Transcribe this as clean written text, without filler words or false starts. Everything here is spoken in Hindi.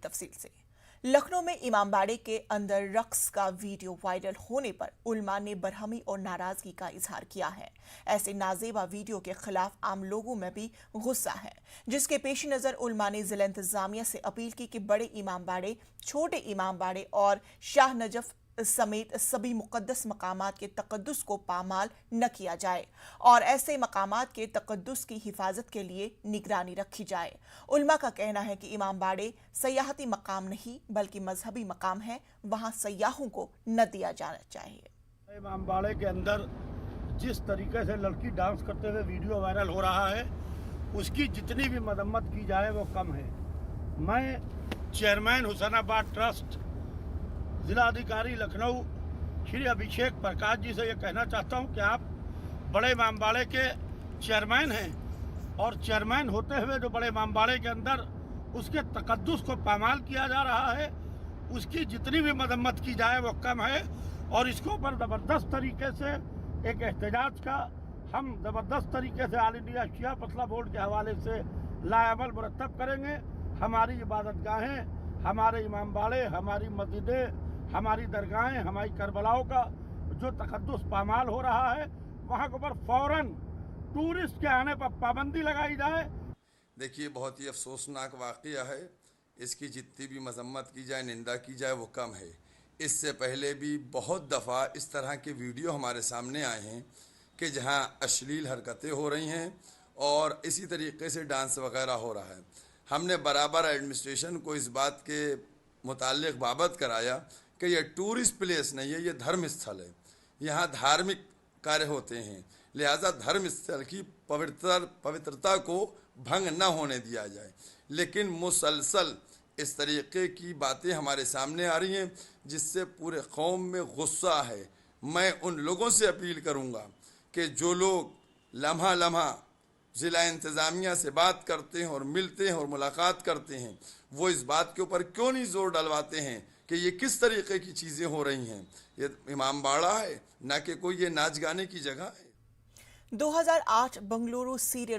तफसील से। लखनऊ में इमामबाड़े के अंदर रक्स का वीडियो वायरल होने पर उल्मा ने बरहमी और नाराजगी का इजहार किया है। ऐसे नाजेबा वीडियो के खिलाफ आम लोगों में भी गुस्सा है, जिसके पेश नजर उल्मा ने जिला इंतजामिया से अपील की कि बड़े इमामबाड़े, छोटे इमामबाड़े और शाह नजफ समेत सभी मुकद्दस मकामात के तकद्दुस को पामाल न किया जाए और ऐसे मकामात के तकद्दुस की हिफाजत के लिए निगरानी रखी जाए। उल्मा का कहना है कि इमामबाड़े सयाहती मकाम नहीं बल्कि मजहबी मकाम है, वहां सयाहों को न दिया जाना चाहिए। इमामबाड़े के अंदर जिस तरीके से लड़की डांस करते हुए वीडियो वायरल हो रहा है, उसकी जितनी भी मरम्मत की जाए वो कम है। मैं चेयरमैन हुसैनाबाद ट्रस्ट जिलाधिकारी लखनऊ श्री अभिषेक प्रकाश जी से ये कहना चाहता हूँ कि आप बड़े इमामबाड़े के चेयरमैन हैं और चेयरमैन होते हुए जो बड़े इमामबाड़े के अंदर उसके तकद्दुस को पामाल किया जा रहा है, उसकी जितनी भी मरम्मत की जाए वो कम है और इसके ऊपर ज़बरदस्त तरीके से एक एहतजाज का हम ज़बरदस्त तरीके से ऑल इंडिया शिया फतवा बोर्ड के हवाले से लाअमल मुरतब करेंगे। हमारी इबादतगाहें, हमारे इमामबाड़े, हमारी मस्जिदें, हमारी दरगाहें, हमारी करबलाओं का जो तकद्दुस पामाल हो रहा है, वहाँ के ऊपर फौरन टूरिस्ट के आने पर पाबंदी लगाई जाए। देखिए, बहुत ही अफसोसनाक वाक़या है। इसकी जितनी भी मजम्मत की जाए, निंदा की जाए, वो कम है। इससे पहले भी बहुत दफ़ा इस तरह के वीडियो हमारे सामने आए हैं कि जहां अश्लील हरकतें हो रही हैं और इसी तरीके से डांस वगैरह हो रहा है। हमने बराबर एडमिनिस्ट्रेशन को इस बात के मुताल्लिक़ बाबत कराया कि यह टूरिस्ट प्लेस नहीं है, ये धर्म स्थल है। यहाँ धार्मिक कार्य होते हैं, लिहाजा धर्म स्थल की पवित्रता को भंग न होने दिया जाए। लेकिन मुसलसल इस तरीके की बातें हमारे सामने आ रही हैं जिससे पूरे कौम में गुस्सा है। मैं उन लोगों से अपील करूंगा कि जो लोग लम्हा लम्हा ज़िला इंतज़ामिया से बात करते हैं और मिलते हैं और मुलाकात करते हैं, वो इस बात के ऊपर क्यों नहीं जोर डलवाते हैं कि ये किस तरीके की चीज़ें हो रही हैं। ये इमामबाड़ा है, ना कि कोई ये नाच गाने की जगह है। 2008 बंगलुरु सीरियल